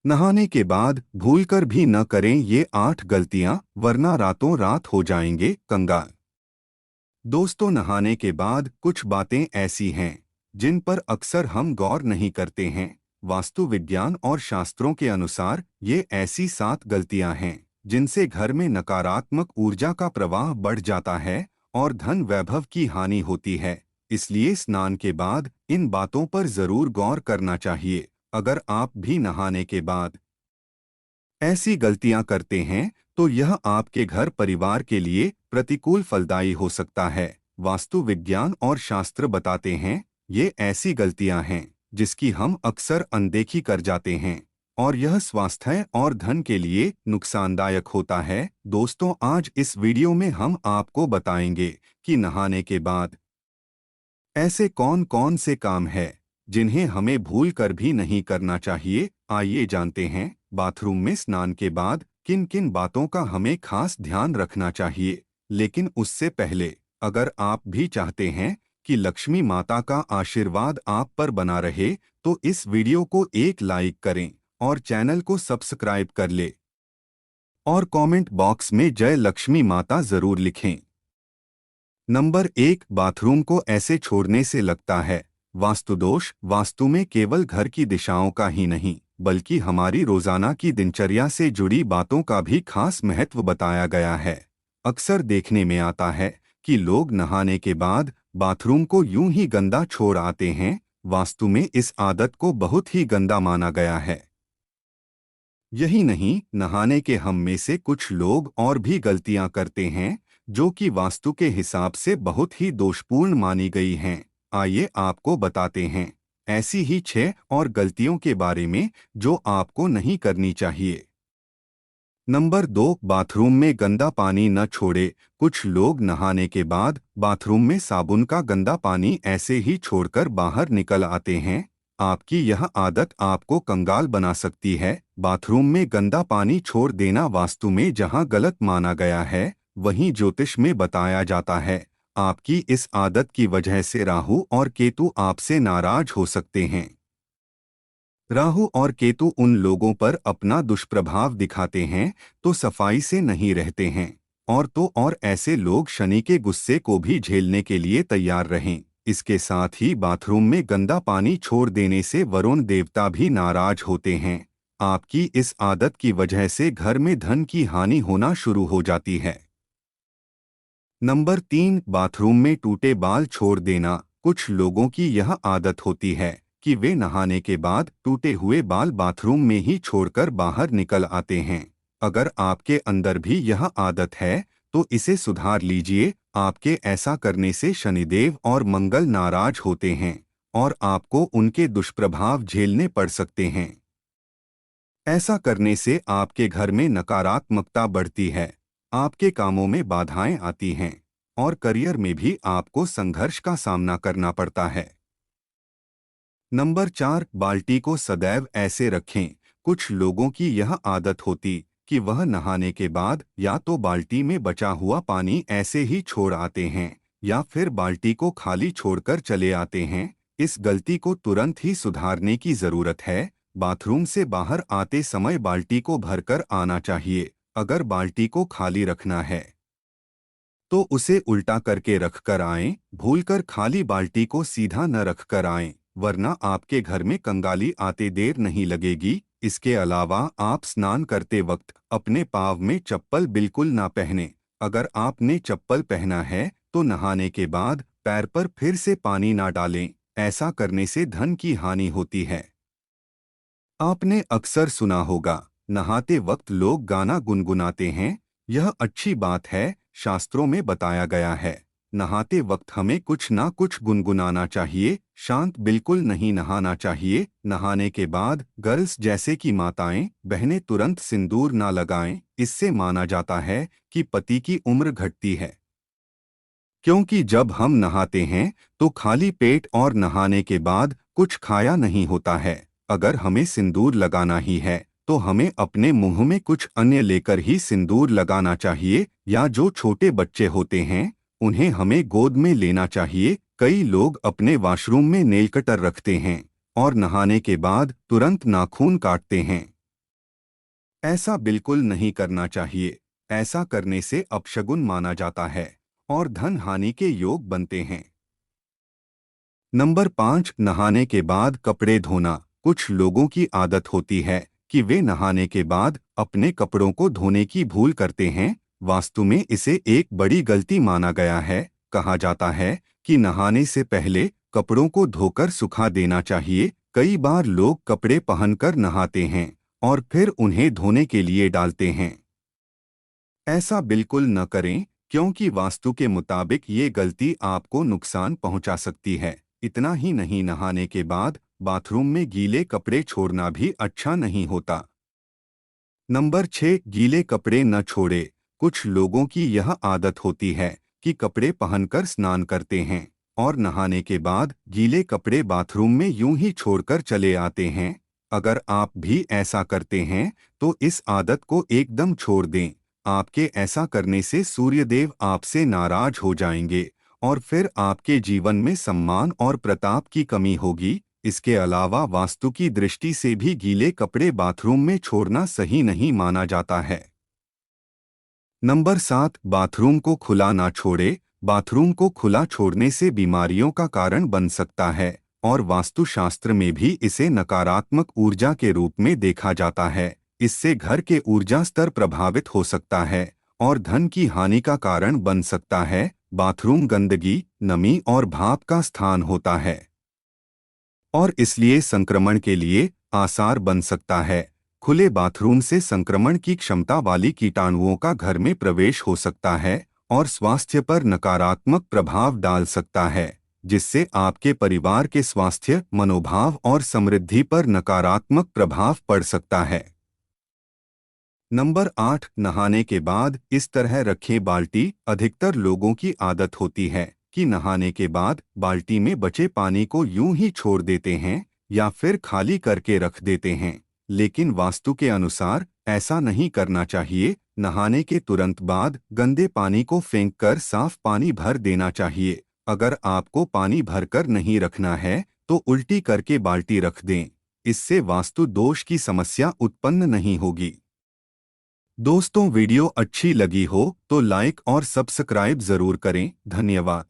नहाने के बाद भूलकर भी न करें ये 8 गलतियां, वरना रातों रात हो जाएंगे कंगाल। दोस्तों, नहाने के बाद कुछ बातें ऐसी हैं जिन पर अक्सर हम गौर नहीं करते हैं। वास्तु विज्ञान और शास्त्रों के अनुसार ये ऐसी 7 गलतियां हैं जिनसे घर में नकारात्मक ऊर्जा का प्रवाह बढ़ जाता है और धन वैभव की हानि होती है। इसलिए स्नान के बाद इन बातों पर जरूर गौर करना चाहिए। अगर आप भी नहाने के बाद ऐसी गलतियां करते हैं तो यह आपके घर परिवार के लिए प्रतिकूल फलदायी हो सकता है। वास्तु विज्ञान और शास्त्र बताते हैं ये ऐसी गलतियां हैं जिसकी हम अक्सर अनदेखी कर जाते हैं और यह स्वास्थ्य और धन के लिए नुकसानदायक होता है। दोस्तों, आज इस वीडियो में हम आपको बताएंगे कि नहाने के बाद ऐसे कौन कौन से काम हैं जिन्हें हमें भूल कर भी नहीं करना चाहिए। आइए जानते हैं बाथरूम में स्नान के बाद किन किन बातों का हमें खास ध्यान रखना चाहिए। लेकिन उससे पहले, अगर आप भी चाहते हैं कि लक्ष्मी माता का आशीर्वाद आप पर बना रहे तो इस वीडियो को एक लाइक करें और चैनल को सब्सक्राइब कर ले और कमेंट बॉक्स में जय लक्ष्मी माता जरूर लिखें। नंबर 1, बाथरूम को ऐसे छोड़ने से लगता है वास्तु दोष। वास्तु में केवल घर की दिशाओं का ही नहीं बल्कि हमारी रोजाना की दिनचर्या से जुड़ी बातों का भी खास महत्व बताया गया है। अक्सर देखने में आता है कि लोग नहाने के बाद बाथरूम को यूं ही गंदा छोड़ आते हैं। वास्तु में इस आदत को बहुत ही गंदा माना गया है। यही नहीं, नहाने के हम में से कुछ लोग और भी गलतियां करते हैं जो कि वास्तु के हिसाब से बहुत ही दोषपूर्ण मानी गई हैं। आइए आपको बताते हैं ऐसी ही 6 और गलतियों के बारे में जो आपको नहीं करनी चाहिए। नंबर 2, बाथरूम में गंदा पानी न छोड़े। कुछ लोग नहाने के बाद बाथरूम में साबुन का गंदा पानी ऐसे ही छोड़कर बाहर निकल आते हैं। आपकी यह आदत आपको कंगाल बना सकती है। बाथरूम में गंदा पानी छोड़ देना वास्तु में जहां गलत माना गया है, वहीं ज्योतिष में बताया जाता है आपकी इस आदत की वजह से राहु और केतु आपसे नाराज हो सकते हैं। राहु और केतु उन लोगों पर अपना दुष्प्रभाव दिखाते हैं तो सफाई से नहीं रहते हैं, और ऐसे लोग शनि के गुस्से को भी झेलने के लिए तैयार रहें। इसके साथ ही बाथरूम में गंदा पानी छोड़ देने से वरुण देवता भी नाराज होते हैं। आपकी इस आदत की वजह से घर में धन की हानि होना शुरू हो जाती है। नंबर 3, बाथरूम में टूटे बाल छोड़ देना। कुछ लोगों की यह आदत होती है कि वे नहाने के बाद टूटे हुए बाल बाथरूम में ही छोड़कर बाहर निकल आते हैं। अगर आपके अंदर भी यह आदत है तो इसे सुधार लीजिए। आपके ऐसा करने से शनिदेव और मंगल नाराज होते हैं और आपको उनके दुष्प्रभाव झेलने पड़ सकते हैं। ऐसा करने से आपके घर में नकारात्मकता बढ़ती है, आपके कामों में बाधाएं आती हैं और करियर में भी आपको संघर्ष का सामना करना पड़ता है। नंबर 4, बाल्टी को सदैव ऐसे रखें। कुछ लोगों की यह आदत होती कि वह नहाने के बाद या तो बाल्टी में बचा हुआ पानी ऐसे ही छोड़ आते हैं या फिर बाल्टी को खाली छोड़कर चले आते हैं। इस गलती को तुरंत ही सुधारने की जरूरत है। बाथरूम से बाहर आते समय बाल्टी को भरकर आना चाहिए। अगर बाल्टी को खाली रखना है तो उसे उल्टा करके रखकर आएं। भूलकर खाली बाल्टी को सीधा न रखकर आएं, वरना आपके घर में कंगाली आते देर नहीं लगेगी। इसके अलावा आप स्नान करते वक्त अपने पाँव में चप्पल बिल्कुल ना पहने। अगर आपने चप्पल पहना है तो नहाने के बाद पैर पर फिर से पानी ना डालें। ऐसा करने से धन की हानि होती है। आपने अक्सर सुना होगा, नहाते वक्त लोग गाना गुनगुनाते हैं। यह अच्छी बात है। शास्त्रों में बताया गया है नहाते वक्त हमें कुछ ना कुछ गुनगुनाना चाहिए। शांत बिल्कुल नहीं नहाना चाहिए। नहाने के बाद गर्ल्स जैसे कि माताएं बहनें तुरंत सिंदूर ना लगाएं। इससे माना जाता है कि पति की उम्र घटती है। क्योंकि जब हम नहाते हैं तो खाली पेट और नहाने के बाद कुछ खाया नहीं होता है। अगर हमें सिंदूर लगाना ही है तो हमें अपने मुंह में कुछ अन्य लेकर ही सिंदूर लगाना चाहिए, या जो छोटे बच्चे होते हैं उन्हें हमें गोद में लेना चाहिए। कई लोग अपने वॉशरूम में नेल कटर रखते हैं और नहाने के बाद तुरंत नाखून काटते हैं। ऐसा बिल्कुल नहीं करना चाहिए। ऐसा करने से अपशगुन माना जाता है और धन हानि के योग बनते हैं। नंबर 5, नहाने के बाद कपड़े धोना। कुछ लोगों की आदत होती है कि वे नहाने के बाद अपने कपड़ों को धोने की भूल करते हैं। वास्तु में इसे एक बड़ी गलती माना गया है। कहा जाता है कि नहाने से पहले कपड़ों को धोकर सुखा देना चाहिए। कई बार लोग कपड़े पहनकर नहाते हैं और फिर उन्हें धोने के लिए डालते हैं। ऐसा बिल्कुल न करें, क्योंकि वास्तु के मुताबिक ये गलती आपको नुकसान पहुंचा सकती है। इतना ही नहीं, नहाने के बाद बाथरूम में गीले कपड़े छोड़ना भी अच्छा नहीं होता। नंबर 6, गीले कपड़े न छोड़े। कुछ लोगों की यह आदत होती है कि कपड़े पहनकर स्नान करते हैं और नहाने के बाद गीले कपड़े बाथरूम में यूं ही छोड़कर चले आते हैं। अगर आप भी ऐसा करते हैं तो इस आदत को एकदम छोड़ दें। आपके ऐसा करने से सूर्यदेव आपसे नाराज हो जाएंगे और फिर आपके जीवन में सम्मान और प्रताप की कमी होगी। इसके अलावा वास्तु की दृष्टि से भी गीले कपड़े बाथरूम में छोड़ना सही नहीं माना जाता है। नंबर 7, बाथरूम को खुला ना छोड़े। बाथरूम को खुला छोड़ने से बीमारियों का कारण बन सकता है और वास्तुशास्त्र में भी इसे नकारात्मक ऊर्जा के रूप में देखा जाता है। इससे घर के ऊर्जा स्तर प्रभावित हो सकता है और धन की हानि का कारण बन सकता है। बाथरूम गंदगी, नमी और भाप का स्थान होता है और इसलिए संक्रमण के लिए आसार बन सकता है। खुले बाथरूम से संक्रमण की क्षमता वाली कीटाणुओं का घर में प्रवेश हो सकता है और स्वास्थ्य पर नकारात्मक प्रभाव डाल सकता है, जिससे आपके परिवार के स्वास्थ्य, मनोभाव और समृद्धि पर नकारात्मक प्रभाव पड़ सकता है। नंबर 8, नहाने के बाद इस तरह रखें बाल्टी। अधिकतर लोगों की आदत होती है कि नहाने के बाद बाल्टी में बचे पानी को यूं ही छोड़ देते हैं या फिर खाली करके रख देते हैं, लेकिन वास्तु के अनुसार ऐसा नहीं करना चाहिए। नहाने के तुरंत बाद गंदे पानी को फेंककर साफ पानी भर देना चाहिए। अगर आपको पानी भरकर नहीं रखना है तो उल्टी करके बाल्टी रख दें। इससे वास्तु दोष की समस्या उत्पन्न नहीं होगी। दोस्तों, वीडियो अच्छी लगी हो तो लाइक और सब्सक्राइब जरूर करें। धन्यवाद।